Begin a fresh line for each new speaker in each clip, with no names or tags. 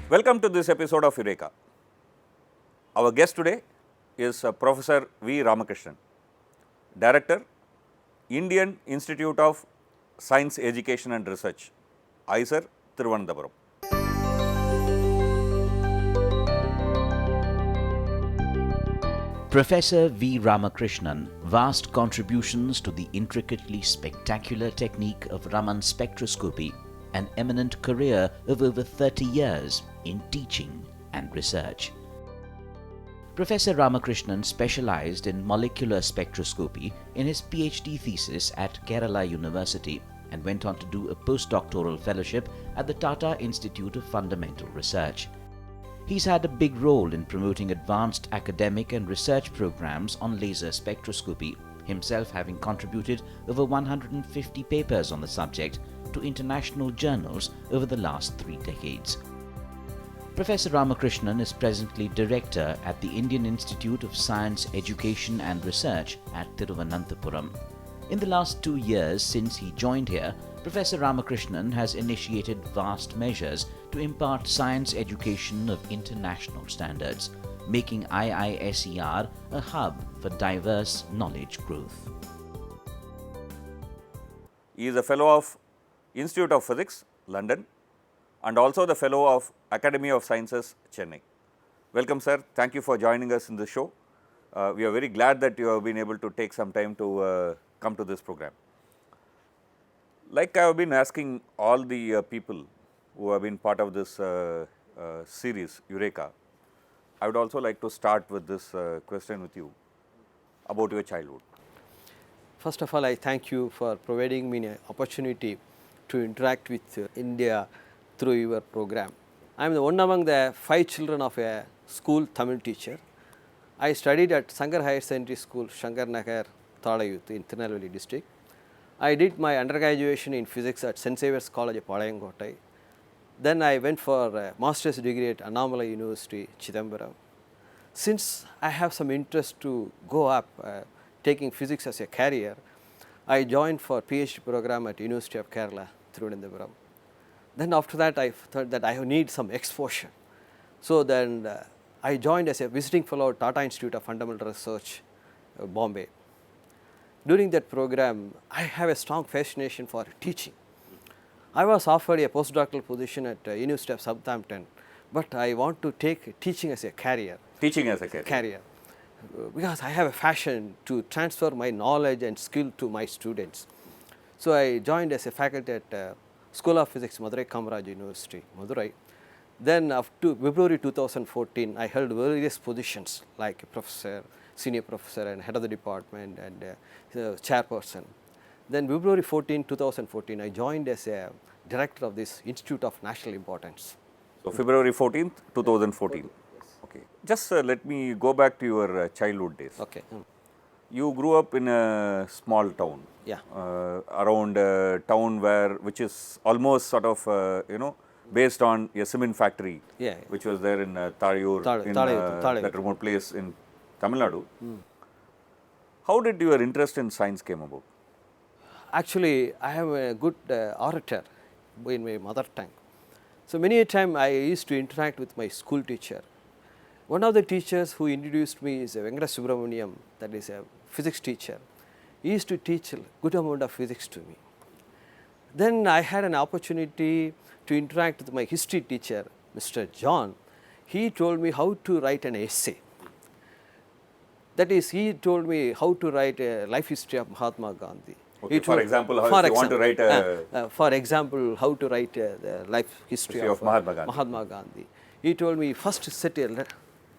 Welcome to this episode of Eureka. Our guest today is Professor V Ramakrishnan, Director, Indian Institute of Science Education and Research, IISER-TVM.
Professor V Ramakrishnan vast contributions to the intricately spectacular technique of Raman spectroscopy, an eminent career of over 30 years in teaching and research. Professor Ramakrishnan specialized in molecular spectroscopy in his PhD thesis at Kerala University and went on to do a post-doctoral fellowship at the Tata Institute of Fundamental Research. He's had a big role in promoting advanced academic and research programs on laser spectroscopy, himself having contributed over 150 papers on the subject to international journals over the last 3 decades. Professor Ramakrishnan is presently Director at the Indian Institute of Science Education and Research at Thiruvananthapuram. In the last 2 years since he joined here, Professor Ramakrishnan has initiated vast measures to impart science education of international standards, making IISER a hub for diverse knowledge growth.
He is a Fellow of Institute of Physics, London, and also the Fellow of Academy of Sciences, Chennai. Welcome, sir. Thank you for joining us in the show. We are very glad that you have been able to take some time to come to this program. Like I have been asking all the people who have been part of this series, Eureka, I would also like to start with this question with you about your childhood.
First of all, I thank you for providing me an opportunity to interact with India through your program. I am one among the 5 children of a school Tamil teacher. I studied at Sangar Higher Secondary School, Shankar Nagar, Tata Youth in Tirunelveli district. I did my undergraduation in physics at St. Xavier's College, Palayangotai. Then I went for a master's degree at Annamalai University, Chidambaram. Since I have some interest to go up taking physics as a career, I joined for PhD program at University of Kerala, Thiruvananthapuram. Then after that, I thought that I need some exposure. So then I joined as a visiting fellow at Tata Institute of Fundamental Research, Bombay. During that program, I have a strong fascination for teaching. I was offered a postdoctoral position at University of Southampton, but I want to take teaching as a career.
Teaching as a
career. Because I have a passion to transfer my knowledge and skill to my students. So I joined as a faculty at School of Physics, Madurai Kamaraj University, Madurai. Then up to February 2014, I held various positions like professor, senior professor and head of the department and chairperson. Then February 14, 2014, I joined as a director of this Institute of National Importance.
So, February 14th, 2014.
Yes.
Okay. Just let me go back to your childhood days.
Okay.
You grew up in a small town.
Yeah.
Around a town which is almost sort of, based on a cement factory,
Yeah.
which was there in Tadayur, that remote place in Tamil Nadu. How did your interest in science came about?
Actually, I am a good orator in my mother tongue. So many a time I used to interact with my school teacher. One of the teachers who introduced me is Venkateswaran, that is a physics teacher. He used to teach a good amount of physics to me. Then I had an opportunity to interact with my history teacher, Mr. John. He told me how to write an essay. That is, he told me how to write a life history of Mahatma Gandhi.
Okay, for example, how you want to write a...
for example, how to write the life history of Mahatma Gandhi. He told me first set a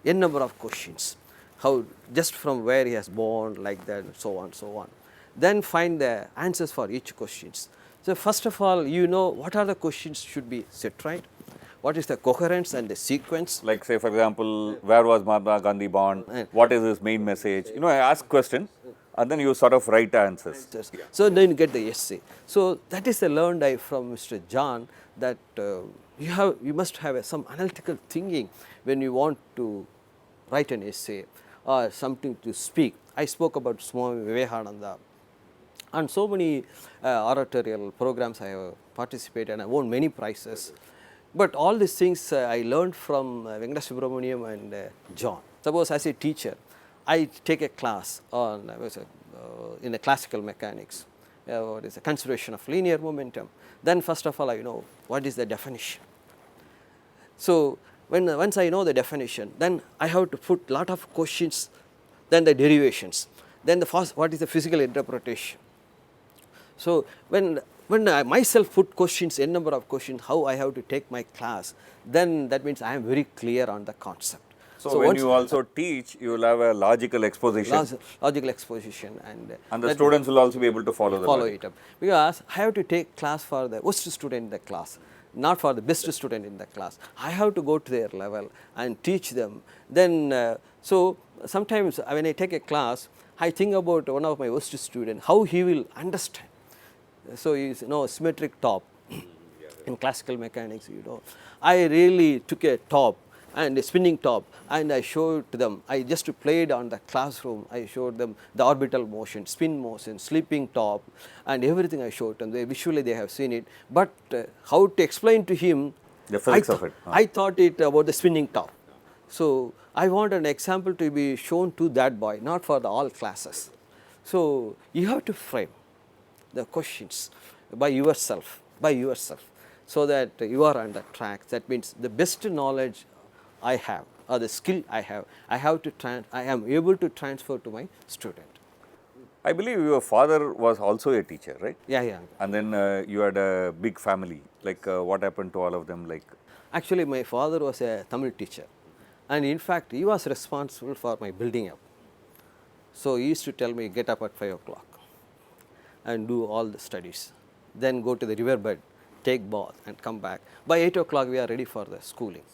n number of questions, how just from where he has born, like that, and so on, so on. Then find the answers for each questions. So first of all, what are the questions should be set right. What is the coherence and the sequence?
Like say for example, where was Mahatma Gandhi born? What is his main message? I ask questions and then you sort of write answers.
Yeah. So then you get the essay. So that is the learned from Mr. John, that you must have some analytical thinking when you want to write an essay or something to speak. I spoke about Swami Vivekananda and so many oratorial programs I have participated and I won many prizes. But all these things I learned from Venkateswaran and John. Suppose as a teacher, I take a class on in the classical mechanics, what is the conservation of linear momentum. Then first of all I know what is the definition. So once I know the definition, then I have to put lot of questions, then the derivations, then the first what is the physical interpretation. So when I myself put questions, n number of questions, how I have to take my class, then that means I am very clear on the concept.
So when you also teach, you will have a logical exposition.
Logical exposition, and
the students will also be able to follow
it up. Because I have to take class for the worst student in the class, not for the best student in the class. I have to go to their level and teach them. Then, so sometimes when I take a class, I think about one of my worst students, how he will understand. So he is symmetric top in classical mechanics, I really took a top and a spinning top, and I showed them. I just played on the classroom. I showed them the orbital motion, spin motion, sleeping top, and everything I showed them. Visually they have seen it, but how to explain to him
the physics of it?
I thought it about the spinning top. So I want an example to be shown to that boy, not for the all classes. So you have to frame the questions by yourself, so that you are on the track. That means the best knowledge I have, or the skill I have I am able to transfer to my student.
I believe your father was also a teacher, right?
Yeah.
And then you had a big family. Like what happened to all of them? Like
actually, my father was a Tamil teacher, and in fact, he was responsible for my building up. So he used to tell me, get up at 5 o'clock and do all the studies, then go to the riverbed, take bath and come back. By 8 o'clock, we are ready for the schooling.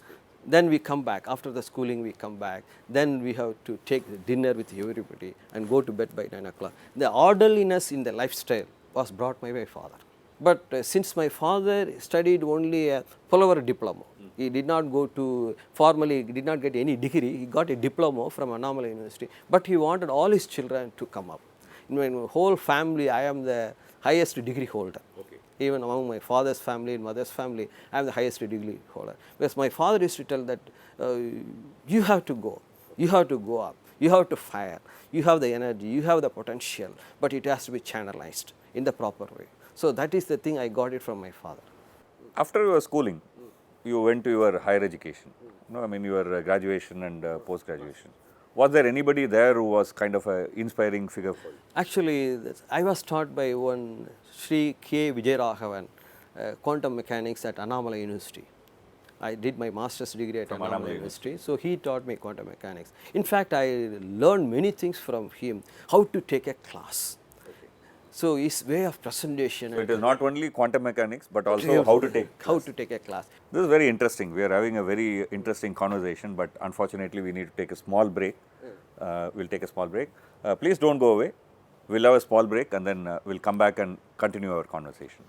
Then we come back, after the schooling we come back, then we have to take the dinner with everybody and go to bed by 9 o'clock. The orderliness in the lifestyle was brought by my father. But since my father studied only a pullover diploma, he did not go to formally, he did not get any degree, he got a diploma from Annamalai University, but he wanted all his children to come up. In my whole family, I am the highest degree holder. Okay. Even among my father's family and mother's family, I am the highest degree holder. Because my father used to tell that you have to go up, you have to fire, you have the energy, you have the potential, but it has to be channelized in the proper way. So that is the thing I got it from my father.
after your schooling, you went to your higher education. I mean your graduation and post graduation. Was there anybody there who was kind of an inspiring figure for you?
Actually, I was taught by one Sri K. Vijayaraghavan, quantum mechanics at Annamalai University. I did my master's degree at Annamalai University, so he taught me quantum mechanics. In fact, I learned many things from him, how to take a class. Okay. So his way of presentation.
So it is not only quantum mechanics, but also how to take
a class.
This is very interesting. We are having a very interesting conversation, but unfortunately we need to take a small break. We'll take a small break. Please don't go away. We'll have a small break and then we'll come back and continue our conversation.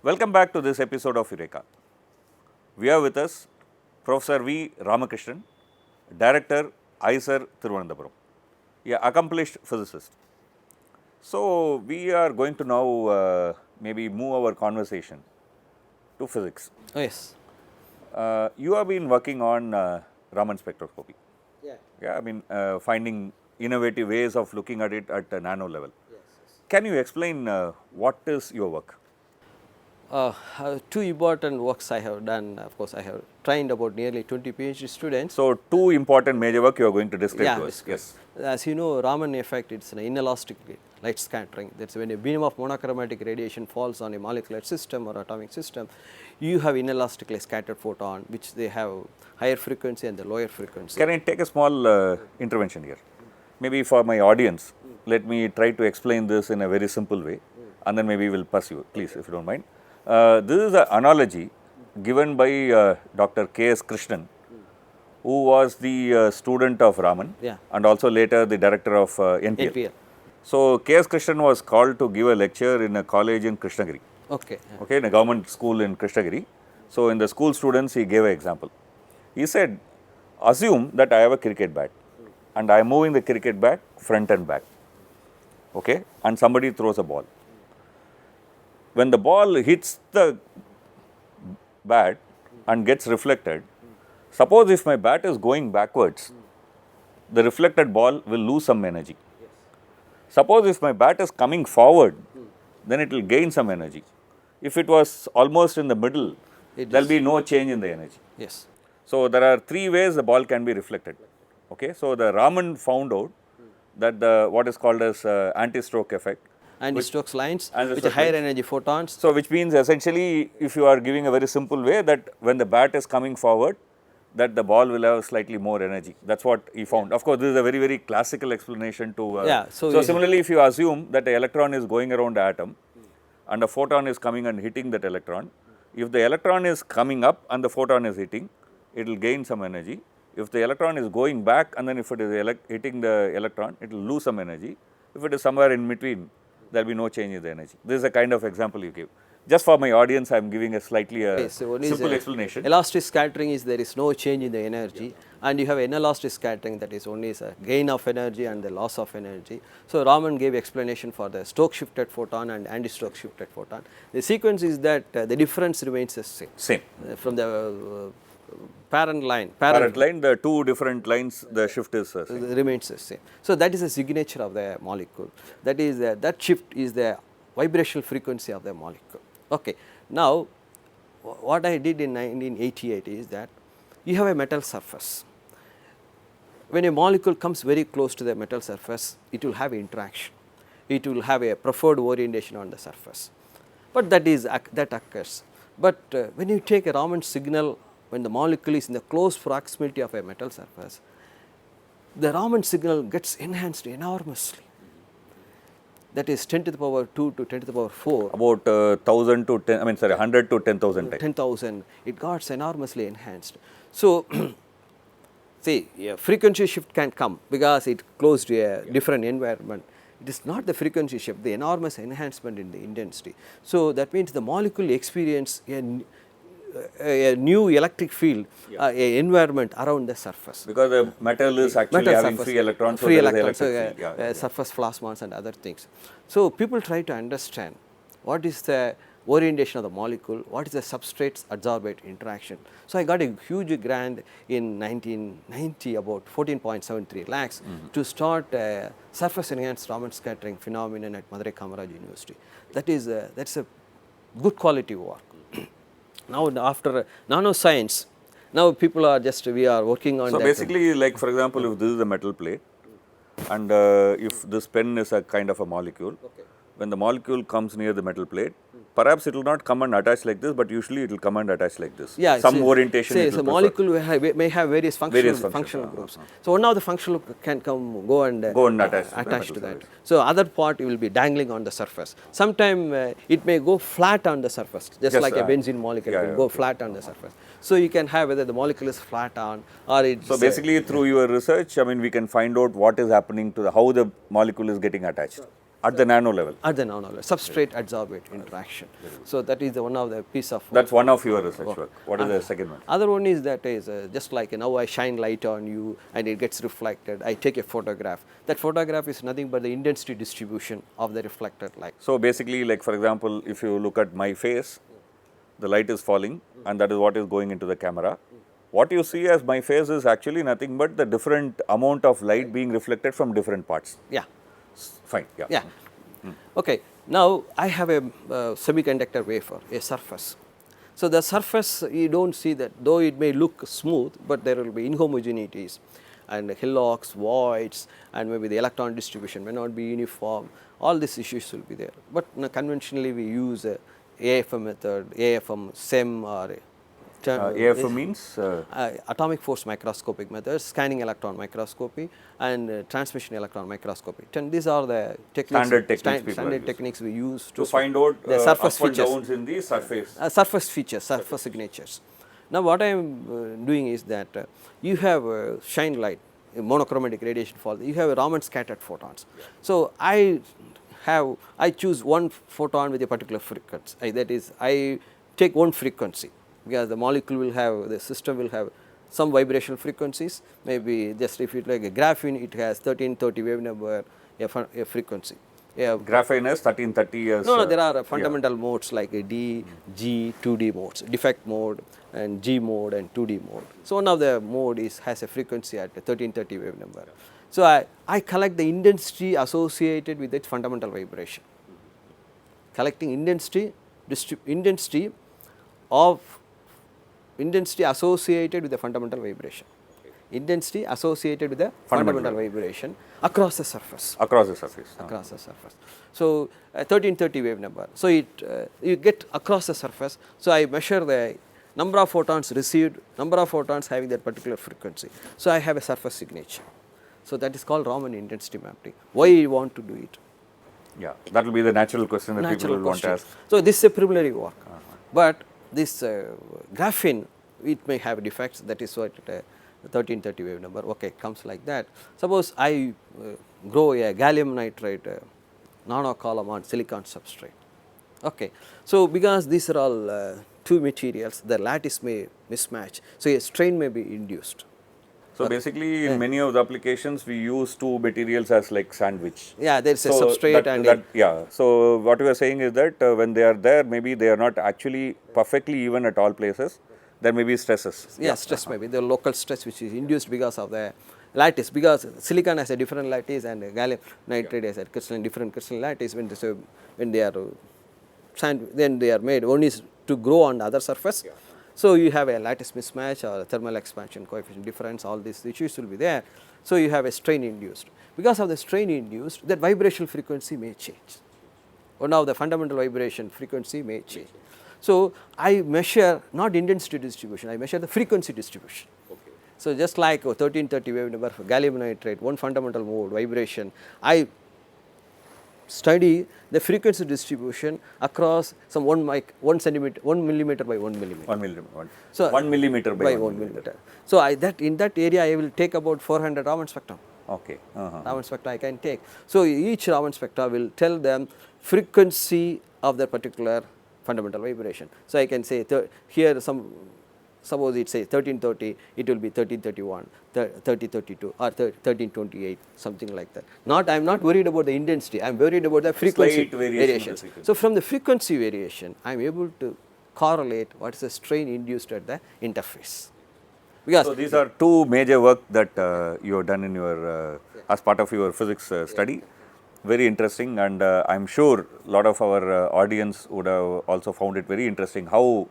Welcome back to this episode of Eureka. We are with us Professor V Ramakrishnan, Director, IISER-TVM, an accomplished physicist. So we are going to now maybe move our conversation to physics.
Oh, yes.
You have been working on Raman spectroscopy.
Yeah.
I mean finding innovative ways of looking at it at a nano level.
Yes.
Can you explain what is your work?
Two important works I have done. Of course, I have trained about nearly 20 PhD students.
So two important major work you are going to describe to us.
Yes. As you know, Raman Effect, it's an inelastic light scattering. That's when a beam of monochromatic radiation falls on a molecular system or atomic system, you have inelastically scattered photon, which they have higher frequency and the lower frequency.
Can I take a small intervention here? Maybe for my audience, let me try to explain this in a very simple way, and then maybe we'll pursue, please, if you don't mind. This is an analogy given by Dr. K.S. Krishnan, who was the student of Raman and also later the director of NPL. So K.S. Krishnan was called to give a lecture in a college in Krishnagiri.
Okay,
in a government school in Krishnagiri. So in the school students, he gave an example. He said, assume that I have a cricket bat and I am moving the cricket bat front and back, and somebody throws a ball. when the ball hits the bat and gets reflected, suppose if my bat is going backwards, the reflected ball will lose some energy. Suppose if my bat is coming forward, then it will gain some energy. If it was almost in the middle, there will be no change in the energy.
Yes.
So, there are three ways the ball can be reflected. Okay. So, the Raman found out that the what is called as anti-stroke effect.
Anti-Stokes lines with
Anti-Stokes
higher
lines.
energy photons.
So, which means essentially if you are giving a very simple way that when the bat is coming forward, that the ball will have slightly more energy. That is what he found. Of course, this is a very, very classical explanation to. So similarly, if you assume that the electron is going around the atom and a photon is coming and hitting that electron, if the electron is coming up and the photon is hitting, it will gain some energy. If the electron is going back and then if it is hitting the electron, it will lose some energy. If it is somewhere in between, there will be no change in the energy. This is a kind of example you give. Just for my audience, I am giving a slightly simple explanation.
Elastic scattering is there is no change in the energy, and you have inelastic scattering, that is only a gain of energy and the loss of energy. So, Raman gave explanation for the Stokes shifted photon and anti-Stokes shifted photon. The sequence is that the difference remains the same.
Same.
From the parent line,
the two different lines, the shift is same.
Remains the same. So, that is the signature of the molecule. That is that shift is the vibrational frequency of the molecule. Okay. Now, what I did in 1988 is that you have a metal surface. When a molecule comes very close to the metal surface, it will have interaction. It will have a preferred orientation on the surface. But that occurs. But when you take a Raman signal, when the molecule is in the close proximity of a metal surface, the Raman signal gets enhanced enormously. That is 10 to the power 2 to 10 to the power 4.
About 1000 to 10, 100 to 10,000 times.
10,000, it got enormously enhanced. So, see, a frequency shift can come because it close to a different environment. It is not the frequency shift, the enormous enhancement in the intensity. So, that means the molecule experience a new electric field, a environment around the surface.
Because the metal is actually having free electrons,
free
so
electrons,
surface
plasmons and other things. So, people try to understand what is the orientation of the molecule, what is the substrates adsorbate interaction. So, I got a huge grant in 1990, about 14.73 lakhs to start a surface enhanced Raman scattering phenomenon at Madurai Kamaraj University. That's a good quality work. Now, after nanoscience, now people are we are working on
so
that.
So, basically like for example, if this is a metal plate and if this pen is a kind of a molecule, when the molecule comes near the metal plate, perhaps it will not come and attach like this, but usually it will come and attach like this.
Yeah,
some orientation.
So, molecule may have various functional groups. So, one of the functional can go and attach to that. So, other part will be dangling on the surface. Sometime it may go flat on the surface, just like a benzene molecule will go flat on the surface. So, you can have whether the molecule is flat on or it's.
So, basically through your research, we can find out what is happening to how the molecule is getting attached. At the nano level.
At the nano level, substrate adsorbate interaction. So, that is one of the piece of work.
That's one of your research work. What is the second one?
Other one is that is just like now I shine light on you and it gets reflected. I take a photograph. That photograph is nothing but the intensity distribution of the reflected light.
So, basically like for example, if you look at my face, the light is falling and that is what is going into the camera. What you see as my face is actually nothing but the different amount of light being reflected from different parts.
Yeah.
Fine.
Yeah. Okay. Now, I have a semiconductor wafer, a surface. So, the surface you do not see that, though it may look smooth, but there will be inhomogeneities and hillocks, voids, and maybe the electron distribution may not be uniform. All these issues will be there. But conventionally we use AFM method, AFM, SEM or
AFM means?
Atomic force microscopic methods, scanning electron microscopy and transmission electron microscopy. These are the techniques, standard techniques we use to
find out
the surface
up and
features.
downs in the surface.
Surface features, surface signatures. Now, what I am doing is that you have shine light, monochromatic radiation fall, you have Raman scattered photons. So, I choose one photon with a particular frequency, that is I take one frequency, because the molecule will have, the system will have some vibrational frequencies, maybe just if you like a graphene, it has 1330 wave number a frequency.
Graphene is 1330 years.
No, there are fundamental modes like D, G, 2D modes, defect mode and G mode and 2D mode. So, one of the mode has a frequency at 1330 wave number. So, I collect the intensity associated with that fundamental vibration, collecting intensity associated with the fundamental vibration. Intensity associated with the fundamental vibration across the surface.
Across the surface.
Across the surface. So, 1330 wave number. So, you get across the surface. So, I measure the number of photons received, number of photons having that particular frequency. So, I have a surface signature. So, that is called Raman intensity mapping. Why you want to do it?
Yeah, that will be the natural question that people will want to ask.
So, this is a preliminary work, but this graphene, it may have defects. That is what 1330 wave number, okay, comes like that. Suppose I grow a gallium nitride nano column on silicon substrate. Okay. So, because these are all two materials, the lattice may mismatch. So, a strain may be induced.
So, basically in many of the applications we use two materials as like sandwich.
Yeah, there is a substrate
yeah. So, what we are saying is that when they are there, maybe they are not actually perfectly even at all places. There may be stresses.
Yeah, stress may be the local stress which is induced because of the lattice, because silicon has a different lattice and gallium nitride has a different crystalline lattice. When they are then they are made, one is to grow on the other surface. Yeah. So, you have a lattice mismatch or thermal expansion coefficient difference, all these issues will be there. So, you have a strain induced. Because of the strain induced, that vibrational frequency may change. One of the fundamental vibration frequency may change. So, I measure not intensity distribution, I measure the frequency distribution. Okay. So, just like 1330 wave number for gallium nitride, one fundamental mode vibration, I study the frequency distribution across some 1 millimeter by 1 millimeter.
1 millimeter. So, 1 millimeter by 1 millimeter.
So, in that area I will take about 400 Raman spectrum.
Okay.
Raman spectra I can take. So, each Raman spectra will tell them frequency of that particular fundamental vibration. So, I can say here suppose it says 1330, it will be 1331, 3032 or 1328, something like that. I am not worried about the intensity, I am worried about the frequency variations. So, from the frequency variation, I am able to correlate what is the strain induced at the interface.
Because so, these are two major work that you have done in your as part of your physics study. Very interesting, and I am sure a lot of our audience would have also found it very interesting how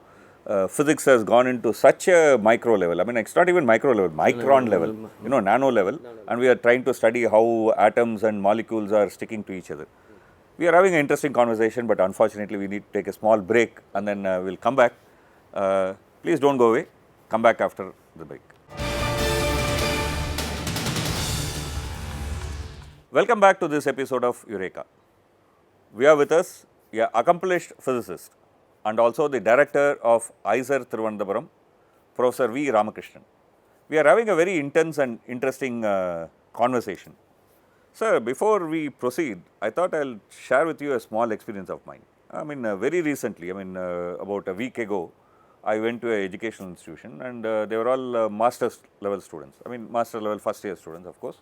physics has gone into such a micro level. I mean, it's not even micro level, micron level, you know, nano level, and we are trying to study how atoms and molecules are sticking to each other. We are having an interesting conversation, but unfortunately, we need to take a small break and then we'll come back. Please don't go away, come back after the break. Welcome back to this episode of Eureka. We are with us an accomplished physicist and also the director of IISER-TVM, Professor V Ramakrishnan. We are having a very intense and interesting conversation. Sir, before we proceed, I thought I'll share with you a small experience of mine. I mean, very recently, about a week ago, I went to an educational institution and they were all master's level students. I mean, master level first year students, of course.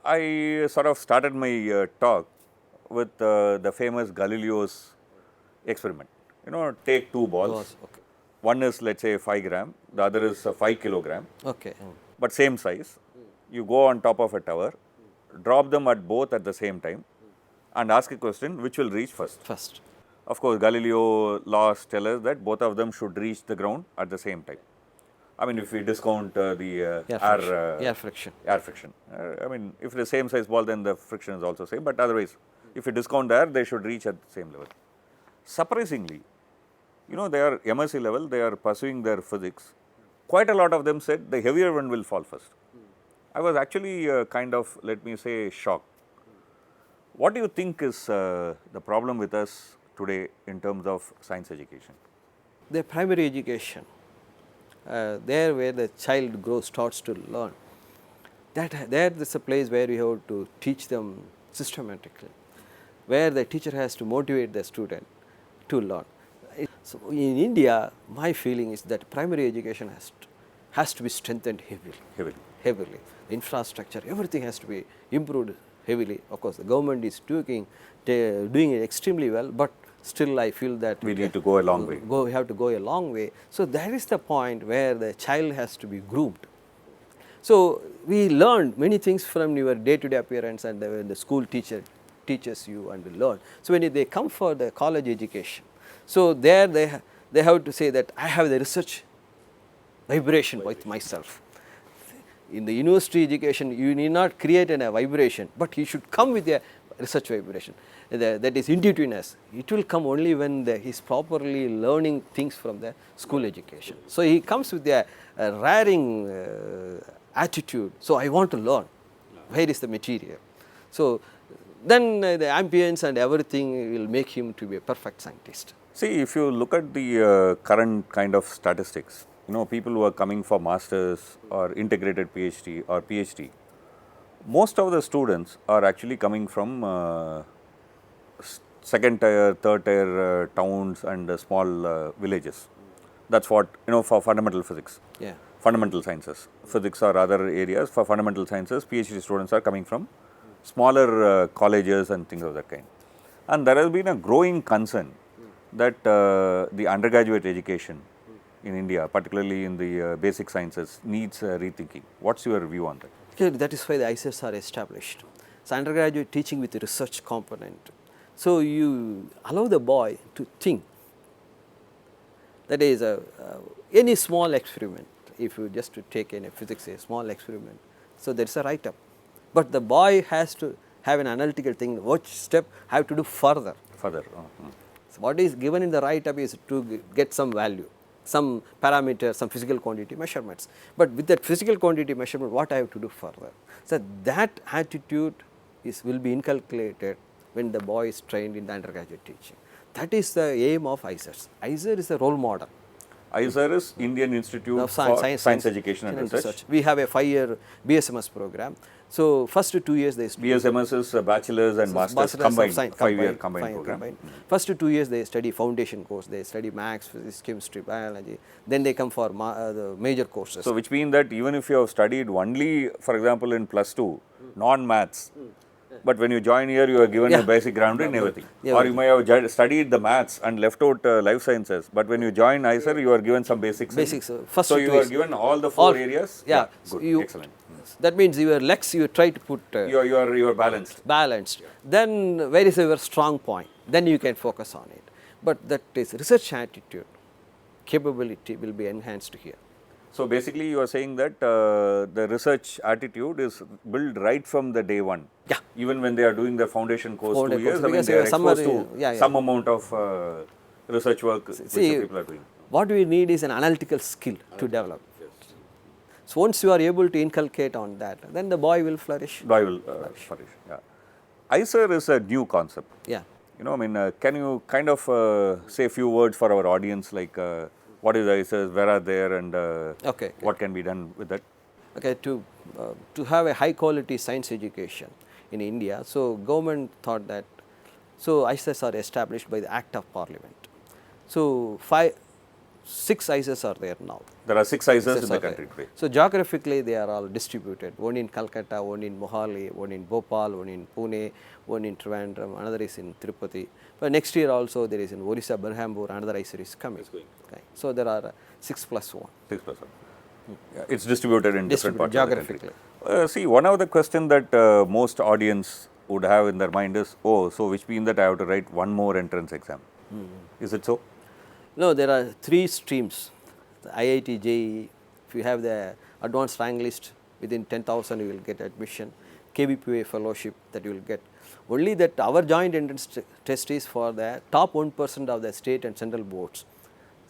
I sort of started my talk with the famous Galileo's experiment. You know, take two balls. Okay. One is, let's say, 5 gram, the other is 5 kilogram.
Okay.
But same size. You go on top of a tower, drop them at both at the same time, and ask a question which will reach first. Of course, Galileo laws tell us that both of them should reach the ground at the same time. I mean, if we discount the
air friction.
I mean, if the same size ball, then the friction is also same. But otherwise, if you discount the air, they should reach at the same level. Surprisingly, you know, they are MSc level, they are pursuing their physics. Quite a lot of them said the heavier one will fall first. I was actually kind of, let me say, shocked. What do you think is the problem with us today in terms of science education?
The primary education. There where the child starts to learn, there is a place where you have to teach them systematically, where the teacher has to motivate the student to learn. So, in India, my feeling is that primary education has to be strengthened heavily. Infrastructure, everything has to be improved heavily. Of course, the government is doing it extremely well, but still I feel that
We need to go a long way.
We have to go a long way. So, that is the point where the child has to be groomed. So, we learned many things from your day-to-day appearance, and the school teacher teaches you and you learn. So, when they come for the college education, so there they have to say that I have the research vibration with myself. In the university education, you need not create a vibration, but you should come with a research vibration. That is intuitiveness. It will come only when he is properly learning things from the school education. So, he comes with a raring attitude. So, I want to learn. Where is the material? So, then the ambience and everything will make him to be a perfect scientist.
See, if you look at the current kind of statistics, people who are coming for masters or integrated PhD or PhD, most of the students are actually coming from second tier, third tier towns and small villages. That's what, for fundamental physics, fundamental sciences, physics or other areas. For fundamental sciences, PhD students are coming from smaller colleges and things of that kind. And there has been a growing concern that the undergraduate education in India, particularly in the basic sciences, needs rethinking. What's your view on that?
Okay, that is why the IISERs are established. So, undergraduate teaching with a research component. So, you allow the boy to think. That is any small experiment, if you just to take in a physics, a small experiment. So, there is a write-up, but the boy has to have an analytical thing, what step I have to do further.
Further.
So, what is given in the write-up is to get some value, some parameter, some physical quantity measurements. But with that physical quantity measurement, what I have to do further? So, that attitude will be inculcated when the boy is trained in the undergraduate teaching. That is the aim of IISERs. IISER is a role model.
IISER is Indian Institute of Science Education and Research.
We have a 5-year BSMS program. So, first 2 years they study.
BSMS is bachelor's and master's combined, 5-year combined program.
First 2 years they study foundation course, they study maths, physics, chemistry, biology. Then they come for the major courses.
So, which means that even if you have studied only, for example, in +2, non-maths, but when you join here, you are given a basic ground in everything. Or you may have studied the maths and left out life sciences, but when you join IISER, you are given some basics.
First
so, you are given all the 4 areas?
Yeah.
Good, excellent.
That means your legs you try to put
you are balanced.
Balanced. Then where is your strong point? Then you can focus on it. But that is research attitude, capability will be enhanced here.
So, basically you are saying that the research attitude is built right from the day one.
Yeah.
Even when they are doing the foundation course 2 years, I mean, they are exposed to some amount of research work which the people are doing.
What we need is an analytical skill to develop. So, once you are able to inculcate on that, then the boy will flourish.
Boy will flourish, yeah. IISER is a new concept.
Yeah.
I mean, can you kind of say a few words for our audience, like what is IISER, where are they, and what can be done with that?
Okay, to have a high quality science education in India, so government thought that, so IISERs are established by the Act of Parliament. So, 6 IISERs are there now.
There are 6 IISERs in the country today.
So, geographically they are all distributed, one in Calcutta, one in Mohali, one in Bhopal, one in Pune, one in Trivandrum, another is in Tirupati. But next year also there is in Orissa, Berhambur, another IISER is coming. Okay. So, there are 6 plus 1.
6 plus 1. Yeah, it's distributed in different parts
geographically.
of the country. See, one of the questions that most audience would have in their mind is, oh, so which means that I have to write one more entrance exam. Is it so?
No, there are 3 streams. The IIT JEE, if you have the advanced rank list, within 10,000 you will get admission. KBPA fellowship that you will get. Only that our joint entrance test is for the top 1% of the state and central boards.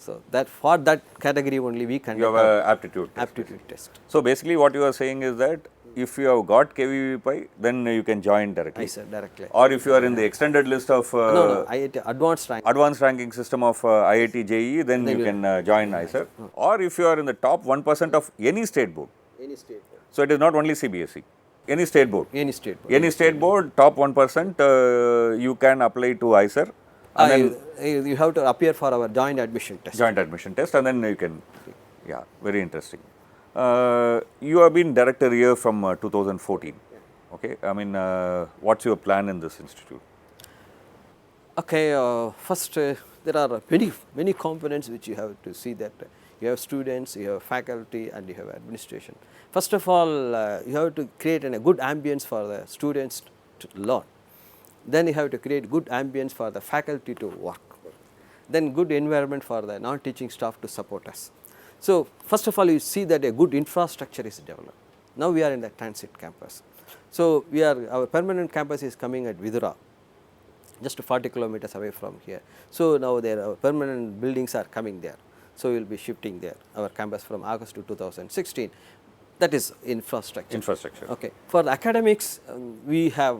So, that for that category only we conduct.
You have an aptitude
test.
So, basically what you are saying is that if you have got KVPI, then you can join directly.
IISER directly.
Or if you are in the extended list of
IIT advanced
ranking system of IIT JEE, then you can join IISER. Or if you are in the top 1% of any state board. So, it is not only CBSE. Any state board.
Any state board.
Any state board, top 1%, you can apply to IISER. And
then you have to appear for our joint admission test.
Joint admission test, and then you can, yeah, very interesting. You have been director here from 2014. Okay, I mean, what's your plan in this institute?
Okay, first there are many components which you have to see that you have students, you have faculty and you have administration. First of all, you have to create a good ambience for the students to learn. Then you have to create good ambience for the faculty to work. Then good environment for the non-teaching staff to support us. So, first of all you see that a good infrastructure is developed. Now we are in the transit campus. So, our permanent campus is coming at Vidura, just 40 kilometers away from here. So, now our permanent buildings are coming there. So, we will be shifting there our campus from August to 2016. That is infrastructure.
Infrastructure.
Okay. For the academics, we have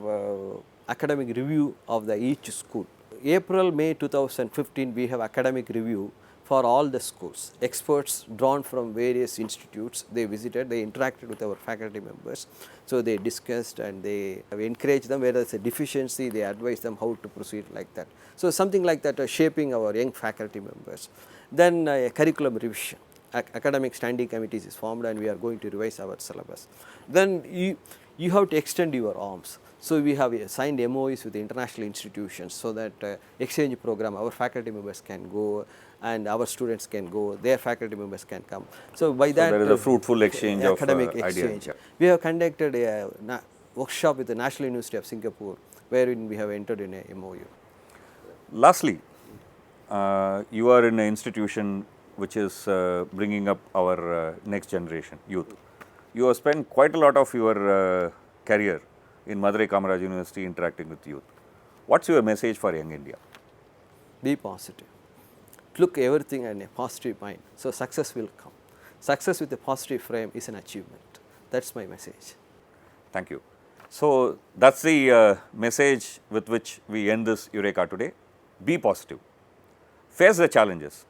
academic review of each school. April, May 2015, we have academic review for all the schools. Experts drawn from various institutes, they visited, they interacted with our faculty members. So, they discussed and they encouraged them where there is a deficiency, they advised them how to proceed like that. So, something like that shaping our young faculty members. Then curriculum revision. Academic standing committees is formed and we are going to revise our syllabus. Then you have to extend your arms. So, we have signed MOUs with the international institutions, so that exchange program our faculty members can go and our students can go, their faculty members can come. So, by that
there is a fruitful exchange of
academic
ideas.
exchange.
Yeah.
We have conducted a workshop with the National University of Singapore, wherein we have entered in a MOU.
Lastly, you are in an institution which is bringing up our next generation youth. You have spent quite a lot of your career in Madurai Kamaraj University interacting with youth. What's your message for young India?
Be positive. Look everything in a positive mind. So, success will come. Success with a positive frame is an achievement. That's my message.
Thank you. So, that's the message with which we end this Eureka today. Be positive. Face the challenges.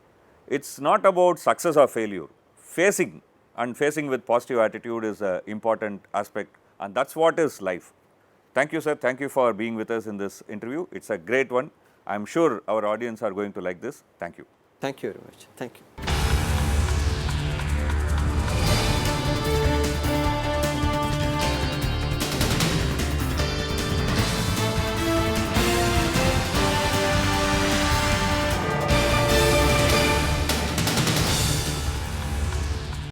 It's not about success or failure. Facing with positive attitude is an important aspect, and that's what is life. Thank you, sir. Thank you for being with us in this interview. It's a great one. I'm sure our audience are going to like this. Thank you.
Thank you very much. Thank you.